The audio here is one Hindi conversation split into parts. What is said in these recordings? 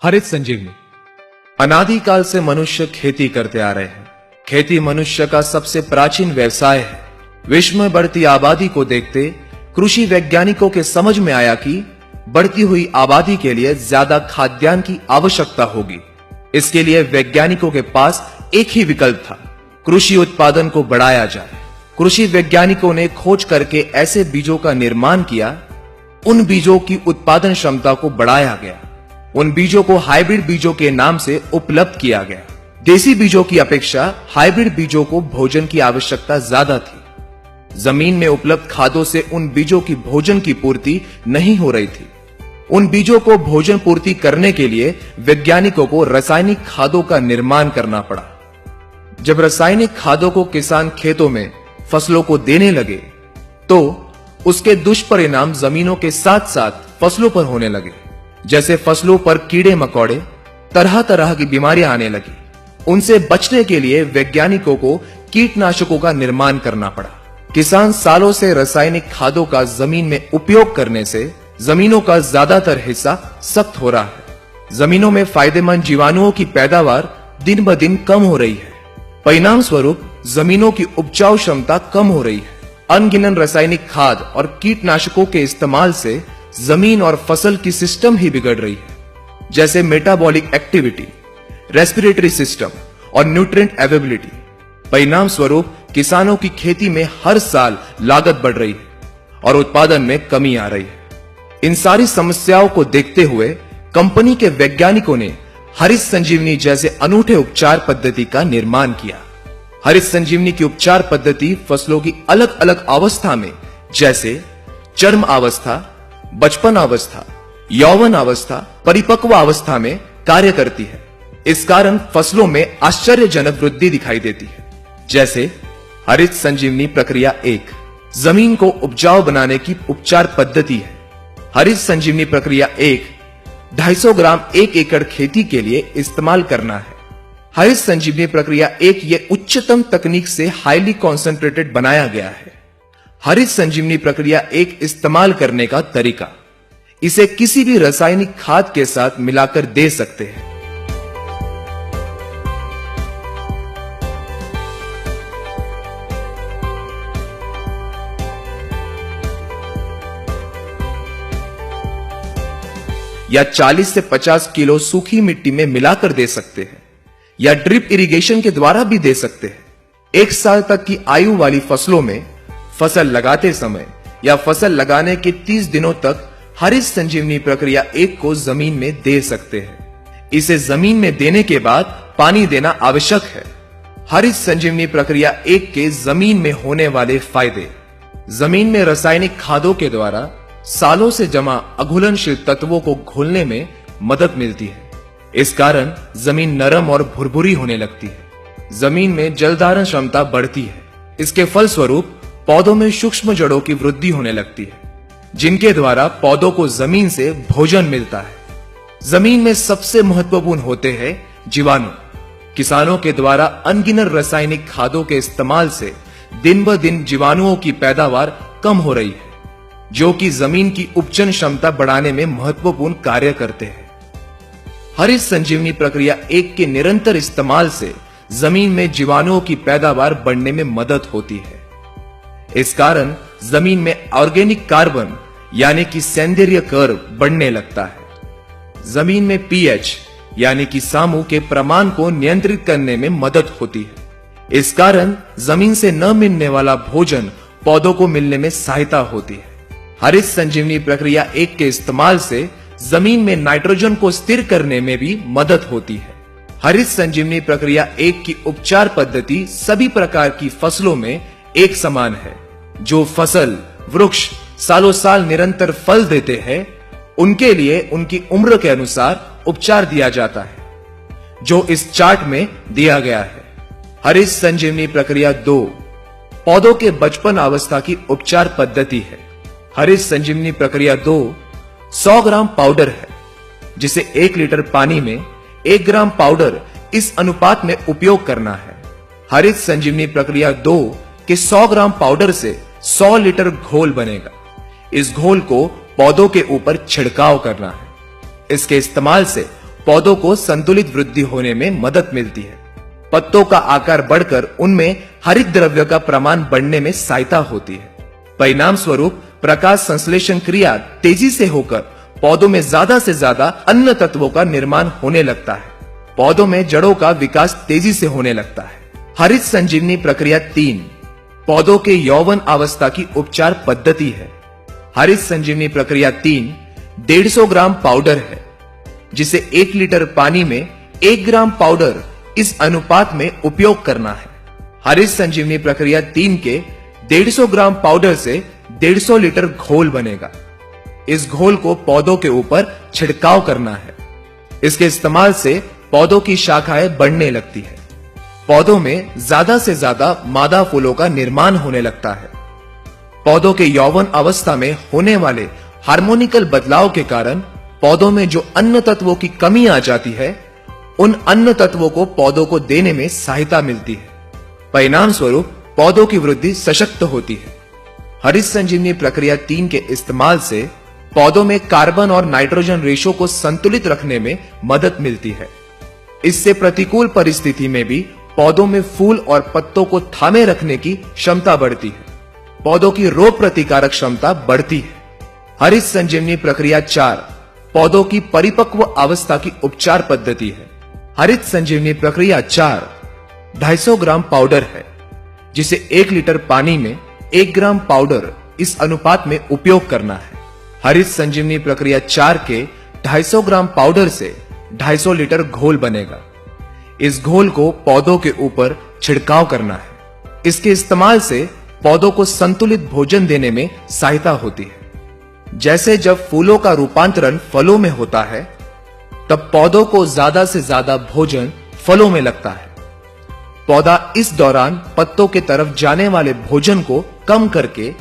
हरित संजीवनी। अनादिकाल से मनुष्य खेती करते आ रहे हैं। खेती मनुष्य का सबसे प्राचीन व्यवसाय है। विश्व में बढ़ती आबादी को देखते कृषि वैज्ञानिकों के समझ में आया कि बढ़ती हुई आबादी के लिए ज्यादा खाद्यान्न की आवश्यकता होगी। इसके लिए वैज्ञानिकों के पास एक ही विकल्प था, कृषि उत्पादन को बढ़ाया जाए। कृषि वैज्ञानिकों ने खोज करके ऐसे बीजों का निर्माण किया, उन बीजों की उत्पादन क्षमता को बढ़ाया गया। उन बीजों को हाइब्रिड बीजों के नाम से उपलब्ध किया गया। देसी बीजों की अपेक्षा हाइब्रिड बीजों को भोजन की आवश्यकता ज्यादा थी। जमीन में उपलब्ध खादों से उन बीजों की भोजन की पूर्ति नहीं हो रही थी। उन बीजों को भोजन पूर्ति करने के लिए वैज्ञानिकों को रासायनिक खादों का निर्माण करना पड़ा। जब रासायनिक खादों को किसान खेतों में फसलों को देने लगे तो उसके दुष्परिणाम जमीनों के साथ साथ फसलों पर होने लगे। जैसे फसलों पर कीड़े मकोड़े, तरह तरह की बीमारियां आने लगी। उनसे बचने के लिए वैज्ञानिकों को कीटनाशकों का निर्माण करना पड़ा। किसान सालों से रासायनिक खादों का जमीन में उपयोग करने से जमीनों का ज्यादातर हिस्सा सख्त हो रहा है। जमीनों में फायदेमंद जीवाणुओं की पैदावार दिन ब दिन कम हो रही है। परिणाम स्वरूप जमीनों की उपजाऊ क्षमता कम हो रही है। अनगिनत रासायनिक खाद और कीटनाशकों के इस्तेमाल से जमीन और फसल की सिस्टम ही बिगड़ रही है, जैसे मेटाबॉलिक एक्टिविटी, रेस्पिरेटरी सिस्टम और न्यूट्रिएंट अवेलेबिलिटी। परिणाम स्वरूप किसानों की खेती में हर साल लागत बढ़ रही है और उत्पादन में कमी आ रही है। इन सारी समस्याओं को देखते हुए कंपनी के वैज्ञानिकों ने हरित संजीवनी जैसे अनूठे उपचार पद्धति का निर्माण किया। हरित संजीवनी की उपचार पद्धति फसलों की अलग अलग अवस्था में, जैसे चरम अवस्था, बचपन अवस्था, यौवन अवस्था, परिपक्व अवस्था में कार्य करती है। इस कारण फसलों में आश्चर्यजनक वृद्धि दिखाई देती है। जैसे हरित संजीवनी प्रक्रिया 1 जमीन को उपजाऊ बनाने की उपचार पद्धति है। हरित संजीवनी प्रक्रिया 1 250 ग्राम 1 एकड़ खेती के लिए इस्तेमाल करना है। हरित संजीवनी प्रक्रिया 1 ये उच्चतम तकनीक से हाईली कॉन्सेंट्रेटेड बनाया गया है। हरित संजीवनी प्रक्रिया 1 इस्तेमाल करने का तरीका, इसे किसी भी रासायनिक खाद के साथ मिलाकर दे सकते हैं। या 40 से 50 किलो सूखी मिट्टी में मिलाकर दे सकते हैं, या ड्रिप इरिगेशन के द्वारा भी दे सकते हैं। 1 साल तक की आयु वाली फसलों में फसल लगाते समय या फसल लगाने के 30 दिनों तक हरित संजीवनी प्रक्रिया 1 को जमीन में दे सकते हैं। इसे जमीन में देने के बाद पानी देना आवश्यक है। हरित संजीवनी प्रक्रिया 1 के जमीन में होने वाले फायदे, जमीन में रासायनिक खादों के द्वारा सालों से जमा अघुलनशील तत्वों को घोलने में मदद मिलती है। इस कारण जमीन नरम और भुरभुरी होने लगती है। जमीन में जलधारण क्षमता बढ़ती है। इसके फलस्वरूप पौधों में सूक्ष्म जड़ों की वृद्धि होने लगती है, जिनके द्वारा पौधों को जमीन से भोजन मिलता है। जमीन में सबसे महत्वपूर्ण होते हैं जीवाणु। किसानों के द्वारा अनगिनत रासायनिक खादों के इस्तेमाल से दिन ब दिन जीवाणुओं की पैदावार कम हो रही है, जो कि जमीन की उपजन क्षमता बढ़ाने में महत्वपूर्ण कार्य करते हैं। हरित संजीवनी प्रक्रिया 1 के निरंतर इस्तेमाल से जमीन में जीवाणुओं की पैदावार बढ़ने में मदद होती है। इस कारण जमीन में ऑर्गेनिक कार्बन यानी कि सौंदर्य कर्व बढ़ने लगता है। जमीन में पीएच यानी कि सामू के प्रमाण को नियंत्रित करने में मदद होती है। इस कारण जमीन से न मिलने वाला भोजन पौधों को मिलने में सहायता होती है। हरित संजीवनी प्रक्रिया 1 के इस्तेमाल से जमीन में नाइट्रोजन को स्थिर करने में भी मदद होती है। हरित संजीवनी प्रक्रिया 1 की उपचार पद्धति सभी प्रकार की फसलों में एक समान है। जो फसल वृक्ष सालों साल निरंतर फल देते हैं, उनके लिए उनकी उम्र के अनुसार उपचार दिया जाता है, जो इस चार्ट में दिया गया है। हरित संजीवनी प्रक्रिया 2 पौधों के बचपन अवस्था की उपचार पद्धति है। हरित संजीवनी प्रक्रिया 2 100 ग्राम पाउडर है, जिसे 1 लीटर पानी में 1 ग्राम पाउडर इस अनुपात में उपयोग करना है। हरित संजीवनी प्रक्रिया 2 के 100 ग्राम पाउडर से 100 लीटर घोल बनेगा। इस घोल को पौधों के ऊपर छिड़काव करना है। इसके इस्तेमाल से पौधों को संतुलित वृद्धि होने में मदद मिलती है। पत्तों का आकार बढ़कर उनमें हरित द्रव्य का प्रमाण बढ़ने में सहायता होती है। परिणाम स्वरूप प्रकाश संश्लेषण क्रिया तेजी से होकर पौधों में ज्यादा से ज्यादा अन्य तत्वों का निर्माण होने लगता है। पौधों में जड़ों का विकास तेजी से होने लगता है। हरित संजीवनी प्रक्रिया 3 पौधों के यौवन अवस्था की उपचार पद्धति है। हरित संजीवनी प्रक्रिया 3 150 ग्राम पाउडर है, जिसे 1 लीटर पानी में 1 ग्राम पाउडर इस अनुपात में उपयोग करना है। हरित संजीवनी प्रक्रिया 3 के 150 ग्राम पाउडर से 150 लीटर घोल बनेगा। इस घोल को पौधों के ऊपर छिड़काव करना है। इसके इस्तेमाल से पौधों की शाखाएं बढ़ने लगती है। पौधों में ज्यादा से ज्यादा मादा फूलों का निर्माण होने लगता है। पौधों के यौवन अवस्था में होने वाले हार्मोनिकल बदलाव के कारण पौधों में जो अन्य तत्वों की कमी आ जाती है, उन अन्य तत्वों को पौधों को देने में सहायता मिलती है। परिणाम स्वरूप पौधों की वृद्धि सशक्त होती है। हरित संजीवनी प्रक्रिया 3 के इस्तेमाल से पौधों में कार्बन और नाइट्रोजन रेशो को संतुलित रखने में मदद मिलती है। इससे प्रतिकूल परिस्थिति में भी पौधों में फूल और पत्तों को थामे रखने की क्षमता बढ़ती है। पौधों की रोग प्रतिकारक क्षमता बढ़ती है। हरित संजीवनी प्रक्रिया 4 पौधों की परिपक्व अवस्था की उपचार पद्धति है। हरित संजीवनी प्रक्रिया 4 250 ग्राम पाउडर है, जिसे 1 लीटर पानी में 1 ग्राम पाउडर इस अनुपात में उपयोग करना है। हरित संजीवनी प्रक्रिया 4 के 250 ग्राम पाउडर से 250 लीटर घोल बनेगा। इस घोल को पौधों के ऊपर छिड़काव करना है। इसके इस्तेमाल से पौधों को संतुलित भोजन देने में सहायता होती है। जैसे जब फूलों का रूपांतरण फलों में होता है, तब पौधों को ज्यादा से ज्यादा भोजन फलों में लगता है। पौधा इस दौरान पत्तों के तरफ जाने वाले भोजन को कम करके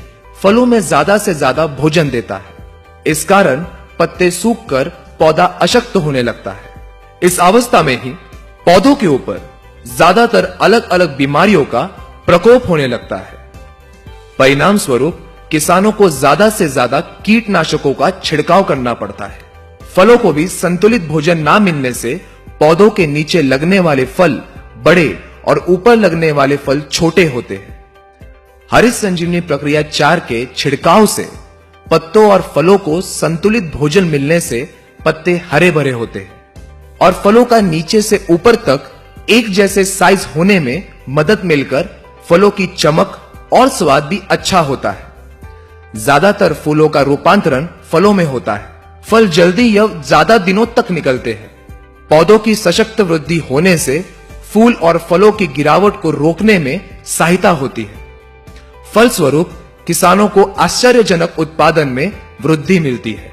फलों में ज्यादा से ज्यादा भोजन देता है। इस कारण पत्ते सूखकर पौधा अशक्त होने लगता है। इस अवस्था में ही पौधों के ऊपर ज्यादातर अलग अलग बीमारियों का प्रकोप होने लगता है। परिणाम स्वरूप किसानों को ज्यादा से ज्यादा कीटनाशकों का छिड़काव करना पड़ता है। फलों को भी संतुलित भोजन ना मिलने से पौधों के नीचे लगने वाले फल बड़े और ऊपर लगने वाले फल छोटे होते हैं। हरित संजीवनी प्रक्रिया 4 के छिड़काव से पत्तों और फलों को संतुलित भोजन मिलने से पत्ते हरे भरे होते हैं और फलों का नीचे से ऊपर तक एक जैसे साइज होने में मदद मिलकर फलों की चमक और स्वाद भी अच्छा होता है। ज्यादातर फूलों का रूपांतरण फलों में होता है। फल जल्दी या ज्यादा दिनों तक निकलते हैं। पौधों की सशक्त वृद्धि होने से फूल और फलों की गिरावट को रोकने में सहायता होती है। फलस्वरूप किसानों को आश्चर्यजनक उत्पादन में वृद्धि मिलती है।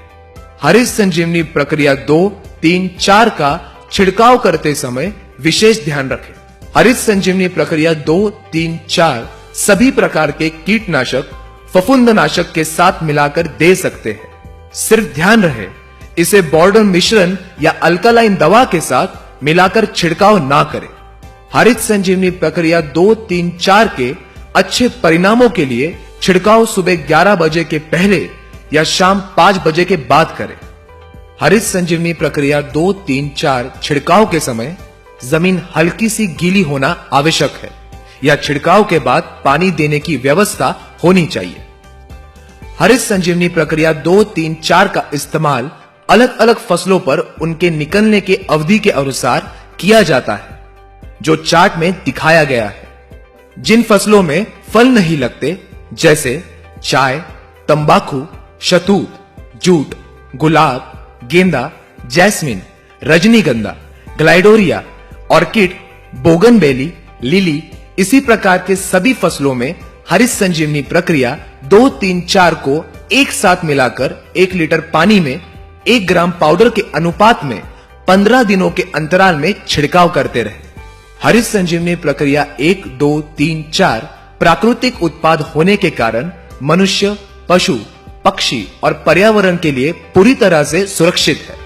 हरित संजीवनी प्रक्रिया 2, 3, 4 का छिड़काव करते समय विशेष ध्यान रखें। हरित संजीवनी प्रक्रिया 2, 3, 4 सभी प्रकार के कीटनाशक फफूंदनाशक के साथ मिलाकर दे सकते हैं। सिर्फ ध्यान रहे इसे बॉर्डर मिश्रण या अल्कलाइन दवा के साथ मिलाकर छिड़काव ना करें। हरित संजीवनी प्रक्रिया 2, 3, 4 के अच्छे परिणामों के लिए छिड़काव सुबह 11 बजे के पहले या शाम 5 बजे के बाद करें। हरित संजीवनी प्रक्रिया 2, 3, 4 छिड़काव के समय जमीन हल्की सी गीली होना आवश्यक है या छिड़काव के बाद पानी देने की व्यवस्था होनी चाहिए। हरित संजीवनी प्रक्रिया 2, 3, 4 का इस्तेमाल अलग अलग फसलों पर उनके निकलने के अवधि के अनुसार किया जाता है, जो चार्ट में दिखाया गया है। जिन फसलों में फल नहीं लगते, जैसे चाय, तंबाकू, शहतूत, जूट, गुलाब, गेंदा, जैस्मिन, रजनीगंधा, ग्लाइडोरिया, ऑर्किड, बोगनवेली, लिली, इसी प्रकार के सभी फसलों में हरित संजीवनी प्रक्रिया 2, 3, 4 को एक साथ मिलाकर 1 लीटर पानी में 1 ग्राम पाउडर के अनुपात में 15 दिनों के अंतराल में छिड़काव करते रहे। हरित संजीवनी प्रक्रिया 1, 2, 3, 4 प्राकृतिक उत्पाद होने के कारण मनुष्य, पशु, पक्षी और पर्यावरण के लिए पूरी तरह से सुरक्षित है।